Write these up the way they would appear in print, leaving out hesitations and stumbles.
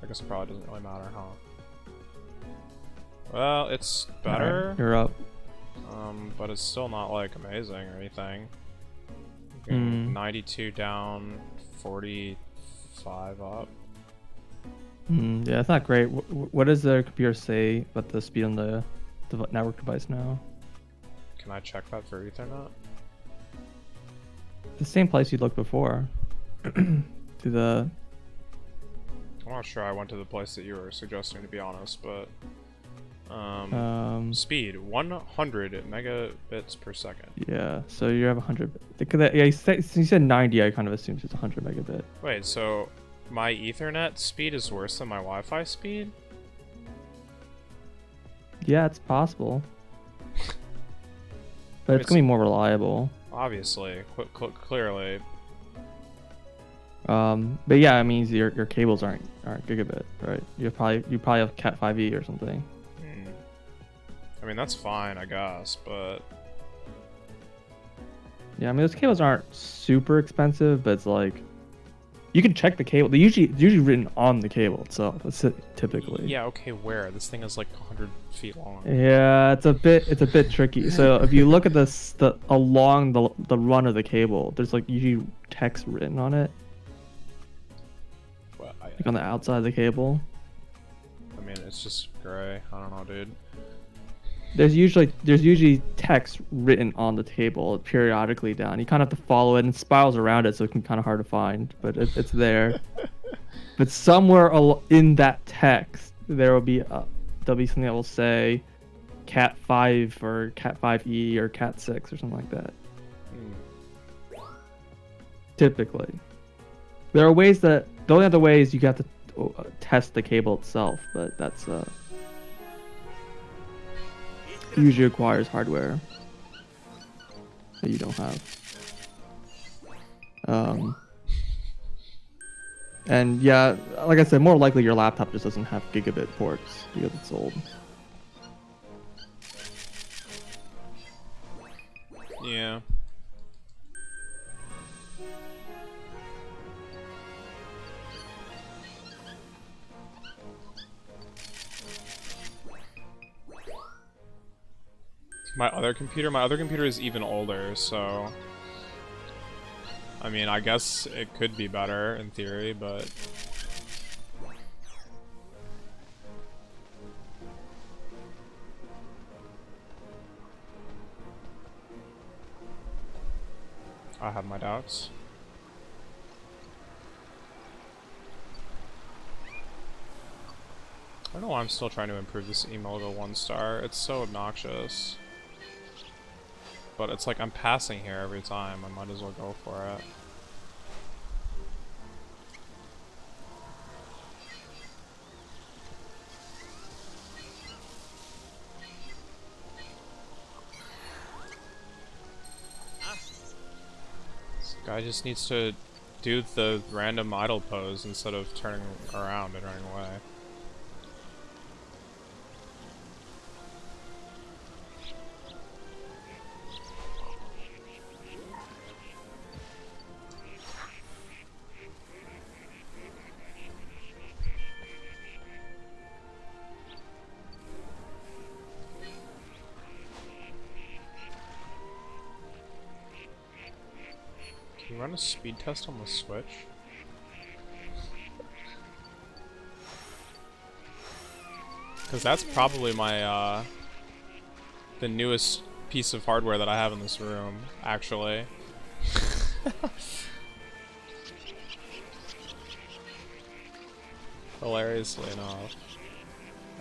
I guess it probably doesn't really matter, huh? Well, it's better. Right, you're up. But it's still not like amazing or anything. 92 down, 45 up. Yeah, it's not great. What does the computer say about the speed on the network device now? Can I check that for Ethernet? The same place you looked before. To the. I'm not sure I went to the place that you were suggesting, to be honest, but speed 100 megabits per second. Yeah, so you have 100. Yeah, you said 90. I kind of assumed it's 100 megabit. Wait, so my Ethernet speed is worse than my Wi-Fi speed? Yeah, it's possible, but it's gonna be more reliable. Obviously, clearly. But yeah, it means your cables aren't gigabit, right? You probably have Cat 5e or something. I mean, that's fine, I guess, but yeah, I mean those cables aren't super expensive, but it's like you can check the cable. It's usually written on the cable itself. It's typically. Yeah, okay, where? This thing is like 100 feet long. Yeah, it's a bit tricky. So if you look at along the run of the cable, there's like usually text written on it. Well, like on the outside of the cable. I mean, it's just gray. I don't know, dude. There's usually text written on the table periodically down. You kind of have to follow it and spirals around it, so it can kind of hard to find, but it's there. But somewhere in that text, there'll be something that will say Cat 5 or Cat 5e or Cat 6 or something like that. Typically, there are ways the only other way is you got to test the cable itself, but that's usually requires hardware that you don't have. And yeah, like I said, more likely your laptop just doesn't have gigabit ports because it's old. Yeah. My other computer is even older, so I mean, I guess it could be better in theory, but I have my doubts. I don't know why I'm still trying to improve this email to 1 star. It's so obnoxious. But it's like I'm passing here every time. I might as well go for it. This guy just needs to do the random idle pose instead of turning around and running away. Can you run a speed test on the Switch? Because that's probably my, the newest piece of hardware that I have in this room, actually. Hilariously enough.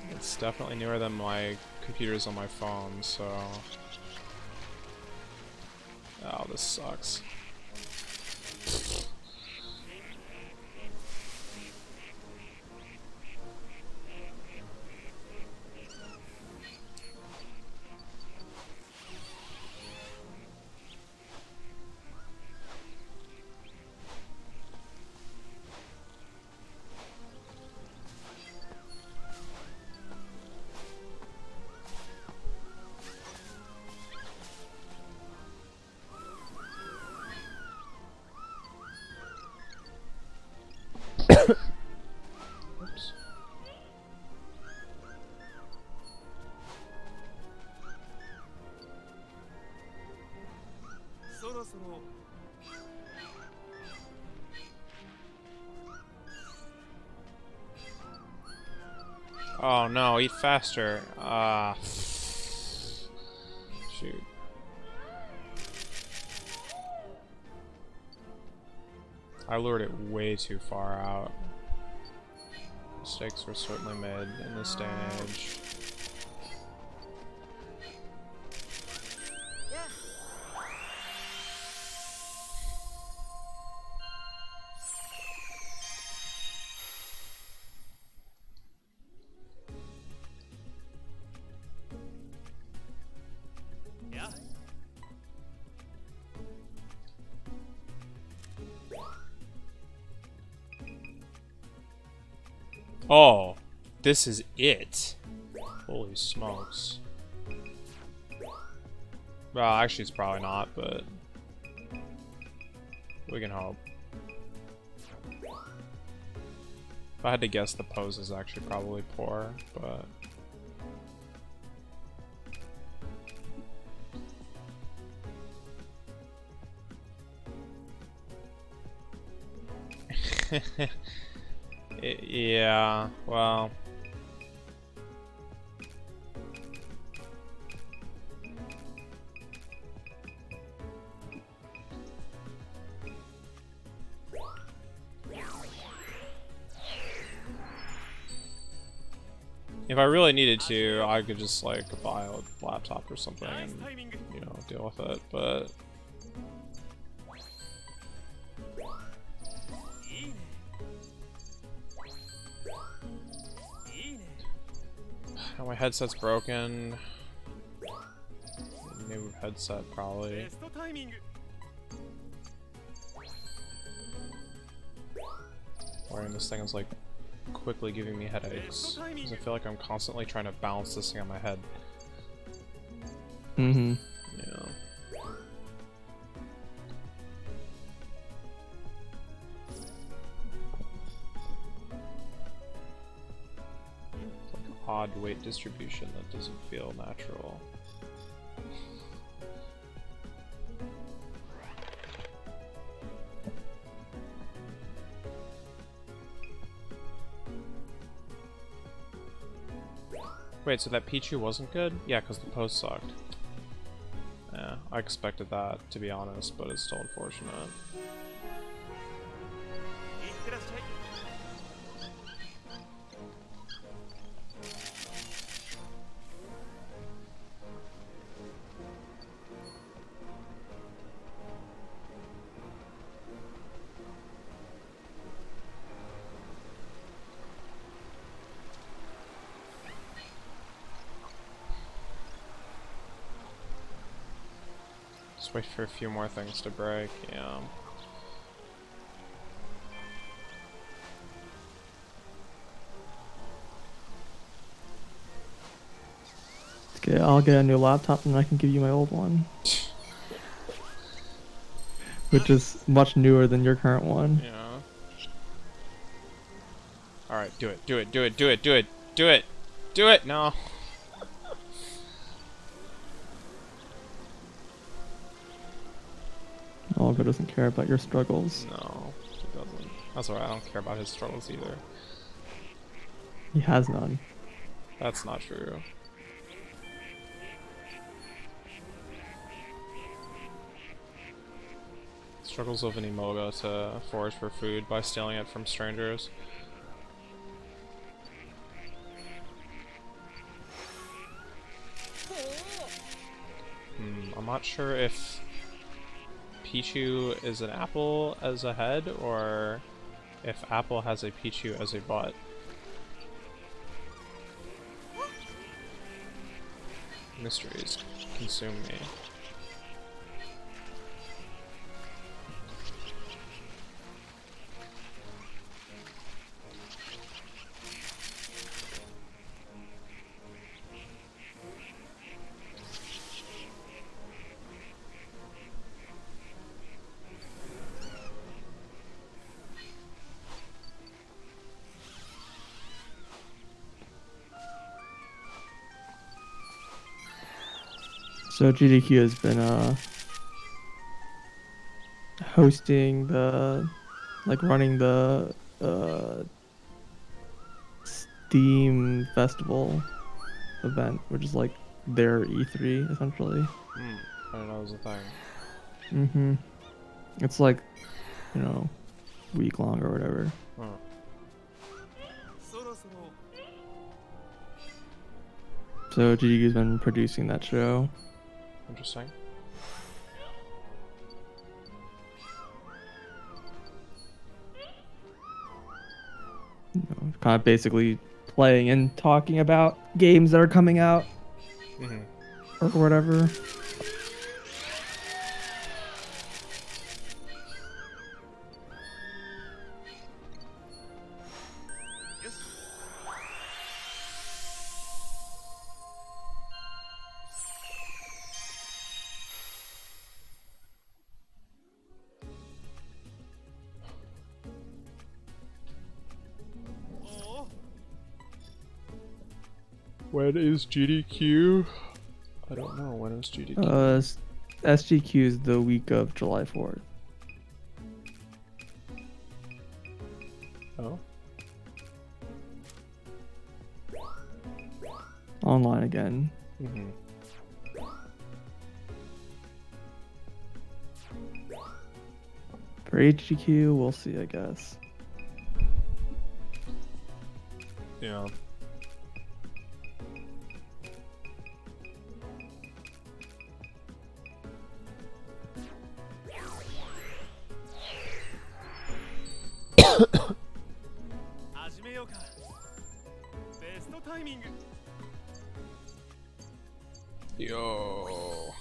It's definitely newer than my computers on my phone, so... Oh, this sucks. Oh no, eat faster. Ah. Shoot. I lured it way too far out. Mistakes were certainly made in this day and age. Oh, this is it. Holy smokes. Well, actually it's probably not, but we can hope. If I had to guess, the pose is actually probably poor, but... yeah, well... If I really needed to, I could just, like, buy a laptop or something and, you know, deal with it, but... Oh, my headset's broken. New headset, probably. Wearing this thing is, like, quickly giving me headaches. Because I feel like I'm constantly trying to balance this thing on my head. Mm-hmm. Yeah. It's like an odd weight distribution that doesn't feel natural. Wait, so that Pichu wasn't good? Yeah, because the post sucked. Yeah, I expected that, to be honest, but it's still unfortunate. Just wait for a few more things to break, yeah. Okay, I'll get a new laptop and I can give you my old one. Which is much newer than your current one. Yeah. Alright, do it, do it, do it, do it, do it, do it! Do it! No! Olga doesn't care about your struggles. No, he doesn't. That's alright, I don't care about his struggles either. He has none. That's not true. Struggles of an Imoga to forage for food by stealing it from strangers. I'm not sure if Pichu is an apple as a head, or if apple has a Pichu as a butt. Mysteries consume me. So GDQ has been hosting the, like running the Steam Festival event, which is like their E3 essentially. Hmm. I didn't know it was a thing. Mm-hmm. It's like, you know, week long or whatever. Huh. So Jigi's been producing that show. Interesting. You know, kind of basically playing and talking about games that are coming out Mm-hmm. or whatever. When is GDQ? I don't know. When is GDQ? SGQ is the week of July 4th. Oh. Online again. Mm-hmm. For HGQ, we'll see, I guess. Yeah. Yo.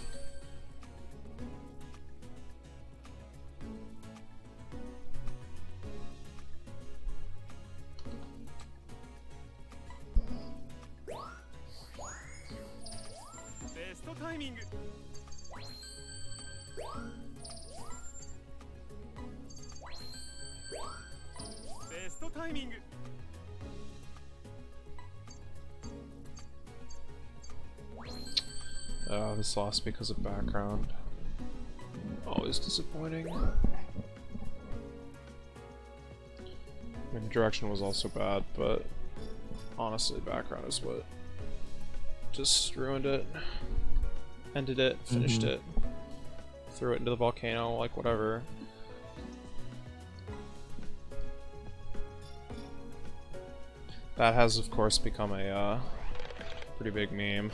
Oh, this lost because of background. Always disappointing. I mean, direction was also bad, but honestly, background is what just ruined it. Ended it, finished it, threw it into the volcano, like whatever. That has, of course, become a pretty big meme.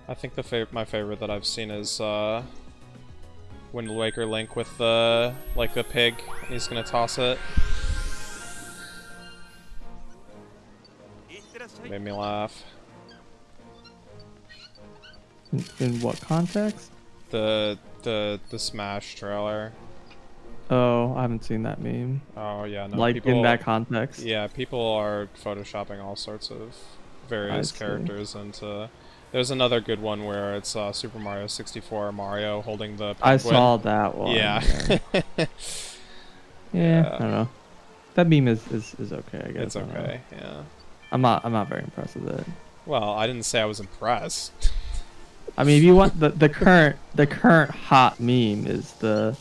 I think my favorite that I've seen is Wind Waker Link with the like the pig. He's gonna toss it. Made me laugh. In what context? The Smash trailer. Oh, I haven't seen that meme. Oh yeah, no. Like people, in that context. Yeah, people are photoshopping all sorts of various characters into. There's another good one where it's Super Mario 64 Mario holding the penguin. I saw that one. Yeah. Yeah, I don't know. That meme is okay, I guess. It's okay. Yeah. I'm not very impressed with it. Well, I didn't say I was impressed. I mean, if you want the current hot meme is the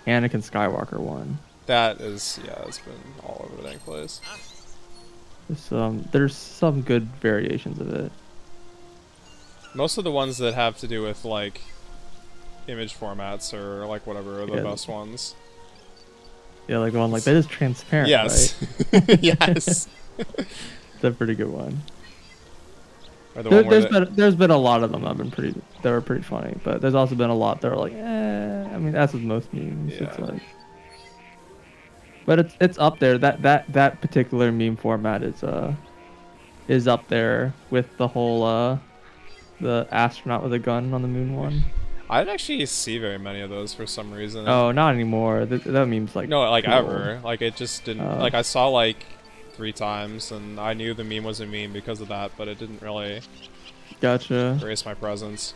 Anakin Skywalker one. That is, yeah, it's been all over the dang place. There's some good variations of it. Most of the ones that have to do with like image formats or like whatever are the best ones. Yeah, like the one like that is transparent. Yes. Right? Yes. It's a pretty good one. Or the one where There's been a lot of them that were pretty funny, but there's also been a lot that are like, I mean, that's with most memes. Yeah. It's like, but it's up there. That particular meme format is up there with the whole the astronaut with a gun on the moon one. I didn't actually see very many of those for some reason. Oh, not anymore. That meme's like no, like cool. ever. Like it just didn't. Like I saw like 3 times, and I knew the meme was a meme because of that, but it didn't really. Gotcha. Grace my presence.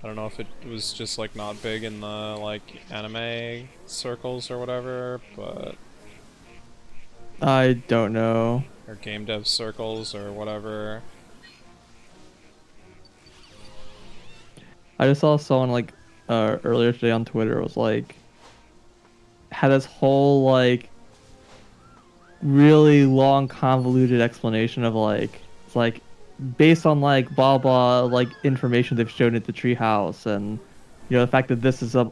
I don't know if it was just like not big in the like anime circles or whatever, but I don't know. or game dev circles or whatever. I just saw someone like earlier today on Twitter was like had this whole like really long convoluted explanation of like it's like based on like blah blah like information they've shown at the treehouse and the fact that this is going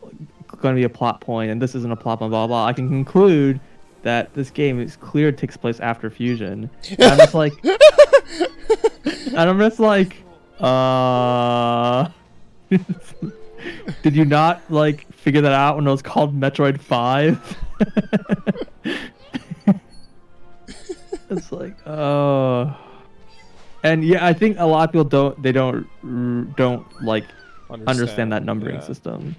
to be a plot point and this isn't a plot point blah blah I can conclude that this game is clear it takes place after fusion and I'm just like did you not like figure that out when it was called Metroid 5? It's like, oh. And yeah, I think a lot of people don't like understand that numbering system.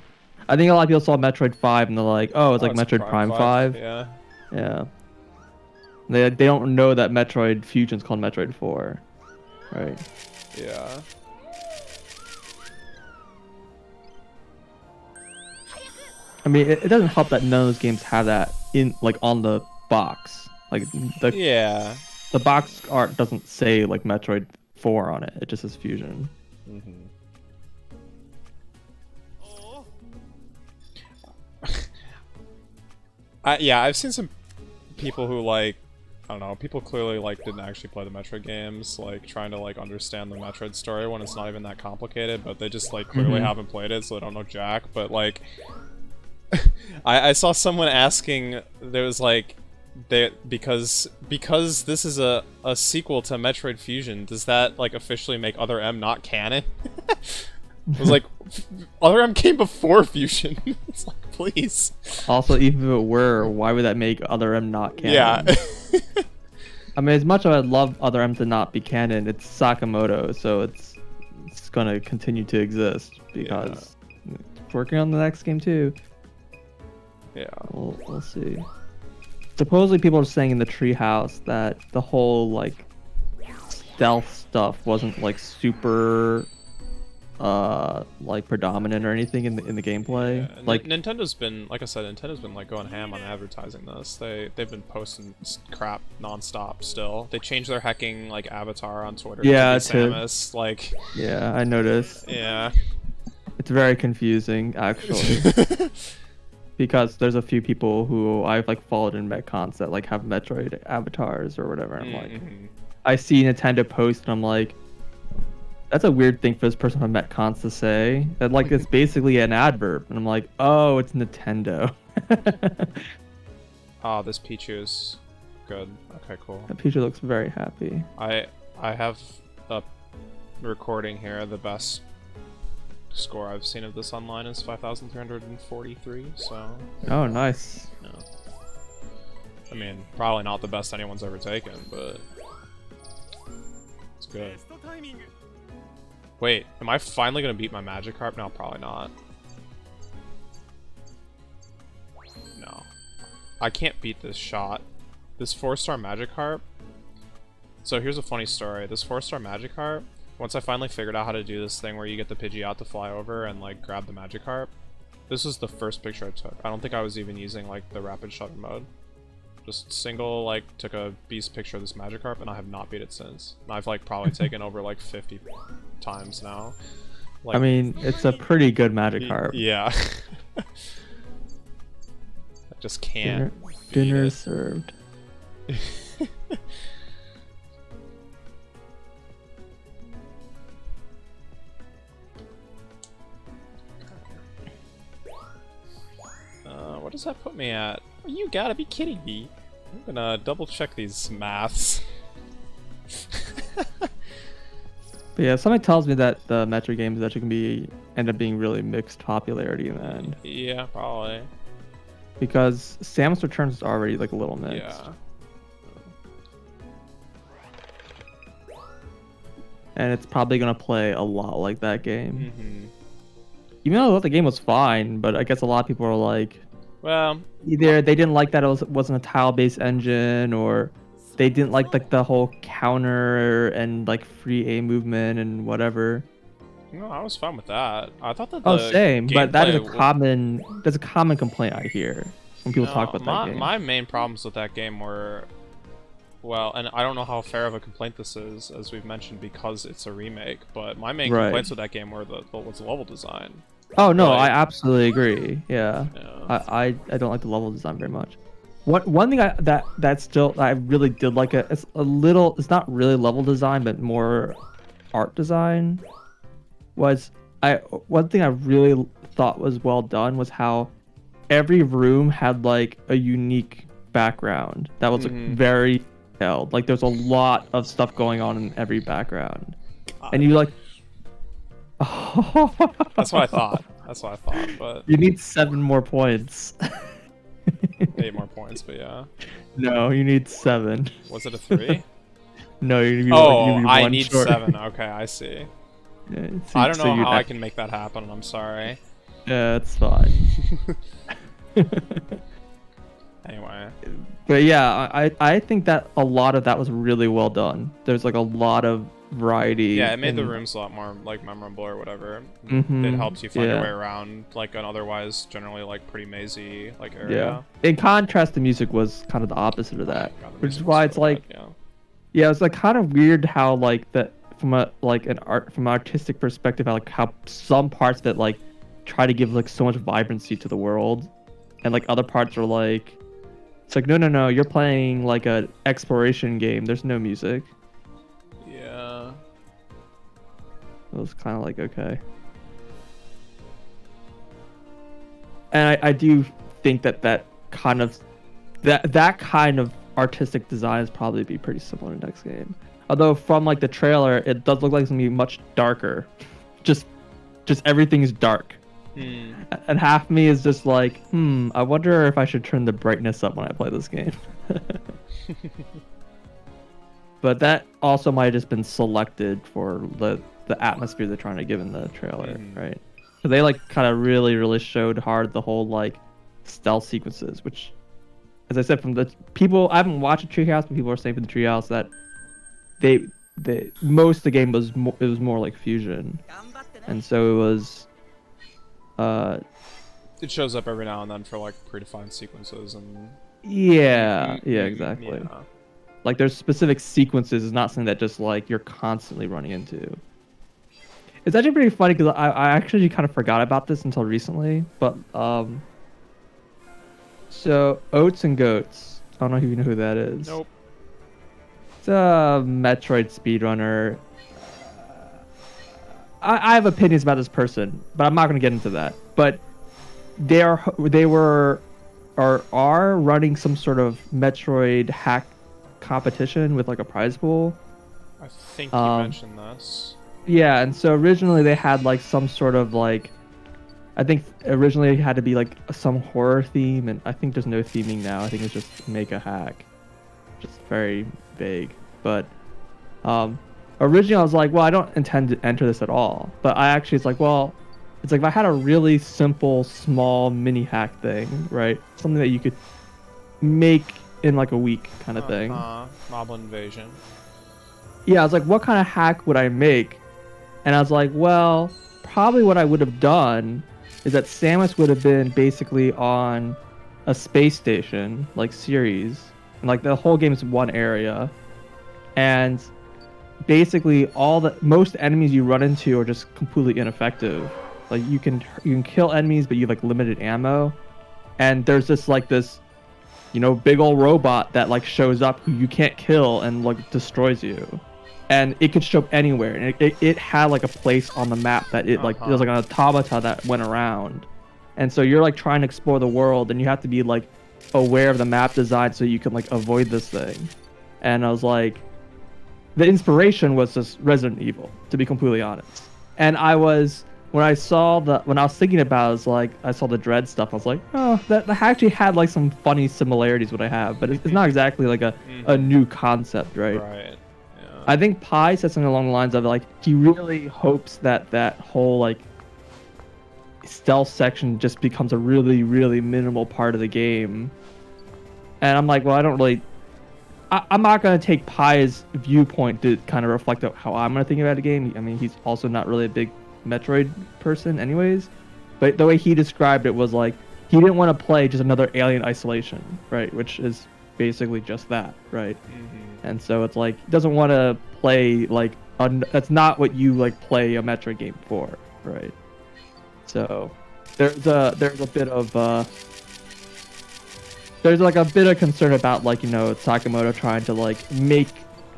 I think a lot of people saw Metroid 5 and they're like, oh, it's like Metroid Prime 5. Yeah. Yeah. They don't know that Metroid Fusion's called Metroid 4. Right. Yeah. I mean, it doesn't help that none of those games have that in like on the box. Like the box art doesn't say like Metroid 4 on it. It just says Fusion. Mm-hmm. I've seen some people who like, I don't know, people clearly like didn't actually play the Metroid games, like trying to like understand the Metroid story when it's not even that complicated, but they just like clearly haven't played it, so they don't know jack. But like, I saw someone asking, there was like, because this is a sequel to Metroid Fusion, does that like officially make Other M not canon? I was like, Other M came before Fusion. It's like, please. Also, even if it were, why would that make Other M not canon? Yeah. I mean, as much as I'd love Other M to not be canon, it's Sakamoto, so it's gonna continue to exist because it's working on the next game too. Yeah. We'll see. Supposedly people are saying in the treehouse that the whole like stealth stuff wasn't like super like predominant or anything in the gameplay. Yeah. Like Nintendo's been, like I said, Nintendo's been like going ham on advertising this. They've been posting crap nonstop still. They changed their hecking like avatar on Twitter. Yeah, to Samus, like. Yeah, I noticed. Yeah. It's very confusing actually. Because there's a few people who I've like followed in Metcons that like have Metroid avatars or whatever. I'm like, I see Nintendo post and I'm like, that's a weird thing for this person from Metcons to say. That like it's basically an adverb, and I'm like, oh, it's Nintendo. Oh, this Pichu is good. Okay, cool. Pichu looks very happy. I have a recording here. The best score I've seen of this online is 5,343, so... Oh, nice. Yeah. I mean, probably not the best anyone's ever taken, but... it's good. Wait, am I finally gonna beat my Magikarp? No, probably not. No. I can't beat this shot. This 4-star Magikarp... So here's a funny story. This 4-star Magikarp, once I finally figured out how to do this thing where you get the Pidgeot to fly over and like grab the Magikarp, this was the first picture I took. I don't think I was even using like the rapid shutter mode. Just single like took a beast picture of this Magikarp and I have not beat it since. And I've like probably taken over like 50 times now. Like, I mean, it's a pretty good Magikarp. Yeah. I just can't. Dinner served. What does that put me at? You gotta be kidding me. I'm gonna double check these maths. But yeah, something tells me that the Metroid games actually can end up being really mixed popularity in the end. Yeah, probably. Because Samus Returns is already like a little mixed. Yeah. And it's probably gonna play a lot like that game. Mm-hmm. Even though I thought the game was fine, but I guess a lot of people are like, well, either they didn't like that it wasn't a tile-based engine, or they didn't like the whole counter and like free A movement and whatever. No, I was fine with that. I thought that same, but that is that's a common complaint I hear when people talk about that game. My main problems with that game were Well, and I don't know how fair of a complaint this is, as we've mentioned, because it's a remake, but my main Right. complaints with that game were was the level design. Oh no, Like, I absolutely agree. Yeah, yeah. I don't like the level design very much. One thing I really did like it's a little, it's not really level design but more art design, was one thing I really thought was well done was how every room had like a unique background that was like, very detailed. Like there's a lot of stuff going on in every background, and you like. That's what I thought. That's what I thought, but You need 7 more points. 8 more points, but yeah. No, you need 7. Was it a 3? No, you need Oh, one I need short. 7. Okay, I see. Yeah, I don't know how I can make that happen. I'm sorry. Yeah, it's fine. Anyway. But yeah, I think that a lot of that was really well done. There's like a lot of variety. Yeah, it made the rooms a lot more like memorable or whatever. It helps you find your way around like an otherwise generally like pretty mazy like area. Yeah. In contrast, the music was kind of the opposite of that, which is why it's like, yeah, it's like kind of weird how like that from a like an artistic perspective, how some parts that like try to give like so much vibrancy to the world, and like other parts are like, it's like no, you're playing like a exploration game. There's no music. Yeah. It was kind of like okay. And I do think that kind of artistic design is probably be pretty similar to next game. Although from like the trailer, it does look like it's gonna be much darker. Just everything's dark. And half me is just like, I wonder if I should turn the brightness up when I play this game. But that also might have just been selected for the atmosphere they're trying to give in the trailer, right? So they like kind of really showed hard the whole like stealth sequences, which, as I said, from the people, I haven't watched the Treehouse, but people are saying for the Treehouse that they most of the game was more like fusion, and so it was. It shows up every now and then for like predefined sequences and. Yeah, exactly. Yeah. Like there's specific sequences. It's not something that just like you're constantly running into. It's actually pretty funny because I actually kind of forgot about this until recently. But so Oats and Goats. I don't know if you know who that is. Nope. It's a Metroid speedrunner. I have opinions about this person, but I'm not going to get into that. But they are running some sort of Metroid hack competition with like a prize pool. I think you mentioned this. Yeah, and so originally they had like some sort of like, I think originally it had to be like some horror theme, and I think there's no theming now. I think it's just make a hack, just very vague. But originally I was like, well, I don't intend to enter this at all. But it's like if I had a really simple, small mini hack thing, right? Something that you could make in like a week kind of thing. Moblin Invasion. Yeah, I was like, what kind of hack would I make? And I was like, well, probably what I would have done is that Samus would have been basically on a space station, like Ceres, and like the whole game is one area, and basically most enemies you run into are just completely ineffective. Like you can kill enemies, but you have like limited ammo, and there's just like this, big old robot that like shows up who you can't kill and like destroys you. And it could show up anywhere, and it had like a place on the map that it like there's like an automata that went around, and so you're like trying to explore the world, and you have to be like aware of the map design so you can like avoid this thing. And I was like, the inspiration was just Resident Evil, to be completely honest. And when I was thinking about it, I was like, I saw the Dread stuff. I was like, oh, that actually had like some funny similarities what I have, but it's not exactly like a new concept, right? Right. I think Pi said something along the lines of like he really hopes that whole like stealth section just becomes a really minimal part of the game. And I'm like, well, I'm not gonna take Pi's viewpoint to kind of reflect how I'm gonna think about the game. I mean, he's also not really a big Metroid person, anyways. But the way he described it was like he didn't want to play just another Alien Isolation, right? Which is basically just that, right? and so it's like he doesn't want to play like that's not what you like play a Metroid game for, right? So there's a bit of there's like a bit of concern about like Sakamoto trying to like make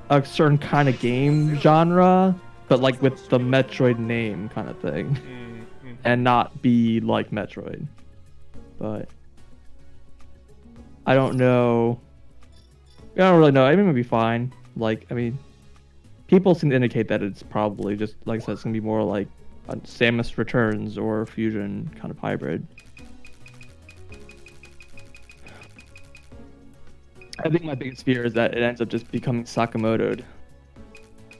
a certain kind of game genre, but like with the Metroid name kind of thing, and not be like Metroid. But I don't know. I don't really know. I mean, it would be fine. Like, I mean, people seem to indicate that it's probably just, like I said, it's gonna be more like a Samus Returns or Fusion kind of hybrid. I think my biggest fear is that it ends up just becoming Sakamoto'd.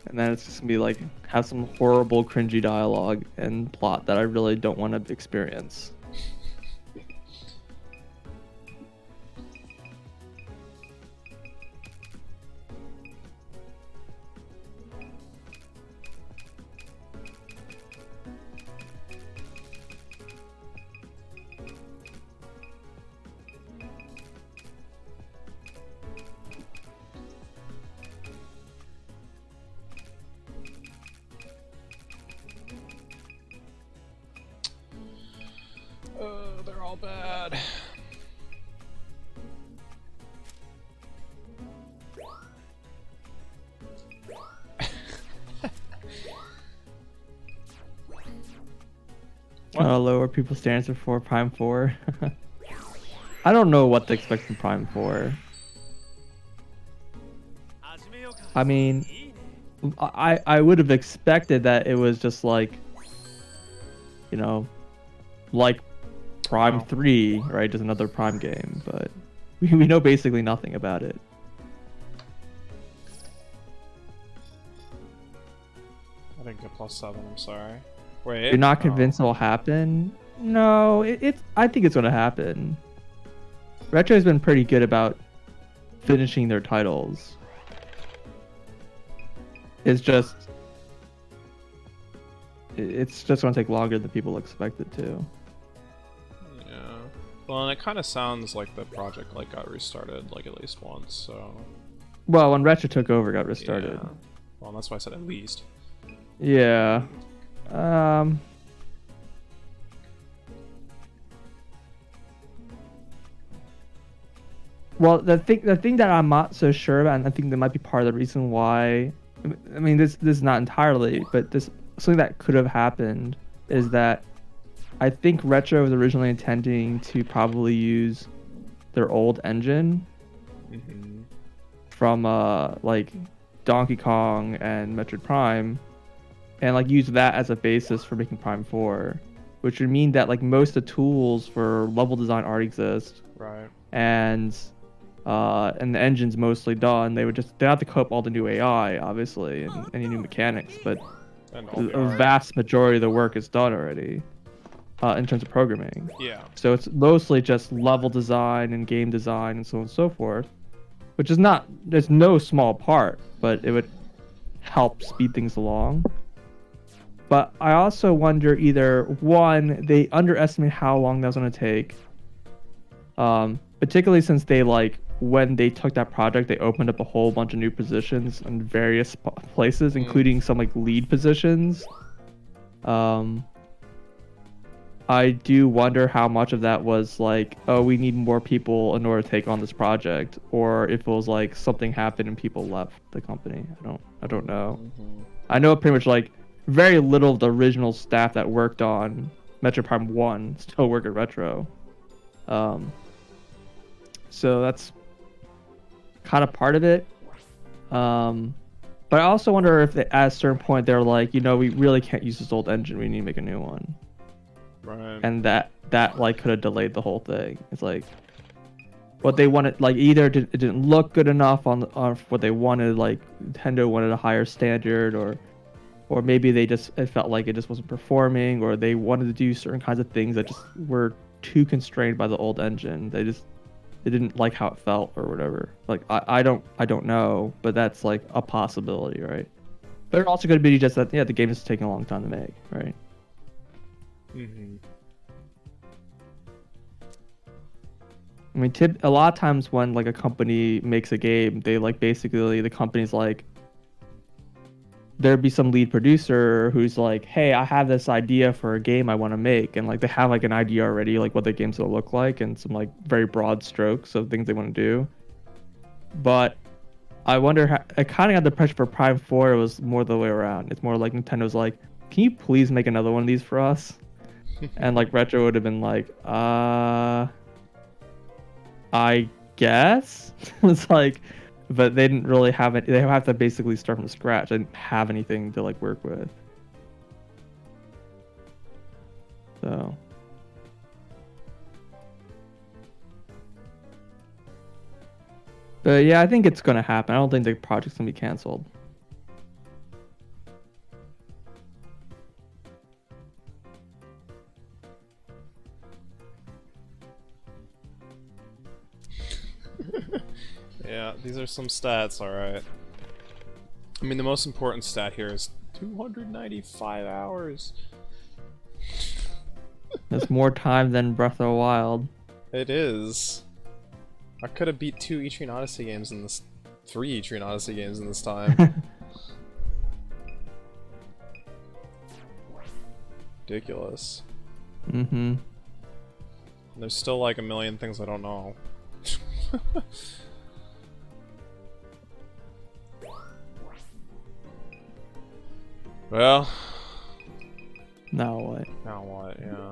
And then it's just gonna be like, have some horrible, cringy dialogue and plot that I really don't want to experience. They're all bad. Lower people's standards for Prime 4. I don't know what to expect from Prime 4. I mean, I would have expected that it was just like, like Prime 3, right? Just another Prime game, but we know basically nothing about it. I didn't get +7, I'm sorry. Wait. You're not convinced it'll happen? No, I think it's gonna happen. Retro's been pretty good about finishing their titles. It's just gonna take longer than people expect it to. Yeah. Well, and it kind of sounds like the project like got restarted like at least once, so. Well, when Retro took over, it got restarted. Yeah. Well, that's why I said at least. Yeah. Well, the thing that I'm not so sure about, and I think that might be part of the reason why. I mean, this is not entirely, but something that could have happened is that I think Retro was originally intending to probably use their old engine from like Donkey Kong and Metroid Prime, and like use that as a basis for making Prime 4, which would mean that like most of the tools for level design already exist, right? And the engine's mostly done. They have to cope all the new AI, obviously, and any new mechanics, but a vast majority of the work is done already in terms of programming. Yeah. So it's mostly just level design and game design and so on and so forth, which is there's no small part, but it would help speed things along. But I also wonder either, one, they underestimate how long that's going to take, particularly since when they took that project, they opened up a whole bunch of new positions in various places, including some like lead positions. I do wonder how much of that was like, oh, we need more people in order to take on this project, or if it was like something happened and people left the company. I don't know. I know pretty much like very little of the original staff that worked on Metroid Prime 1 still work at Retro. So that's kind of part of it. But I also wonder if at a certain point they're like, we really can't use this old engine. We need to make a new one. Right. And that like could have delayed the whole thing. It's like what they wanted, like either it didn't look good enough on what they wanted, like Nintendo wanted a higher standard, or maybe it felt like it just wasn't performing, or they wanted to do certain kinds of things that just were too constrained by the old engine. They didn't like how it felt or whatever. Like I don't know, but that's like a possibility, right? But it also could be just that the game is taking a long time to make, right? I mean, a lot of times when like a company makes a game, they like basically the company's like there'd be some lead producer who's like, "Hey, I have this idea for a game I want to make," and like they have like an idea already, like what the game's gonna look like, and some like very broad strokes of things they want to do. But I wonder how I kind of got the pressure for Prime 4. It was more the way around. It's more like Nintendo's like, "Can you please make another one of these for us?" And like Retro would have been like, I guess." It's like, but they didn't really have it. They have to basically start from scratch. I didn't have anything to like work with. So. But yeah, I think it's gonna happen. I don't think the project's gonna be canceled. Yeah, these are some stats, alright. I mean, the most important stat here is 295 hours. That's more time than Breath of the Wild. It is. I could have beat 2 Etrian Odyssey games in this... 3 Etrian Odyssey games in this time. Ridiculous. Mm-hmm. There's still like a million things I don't know. Well... Now what? Now what, yeah.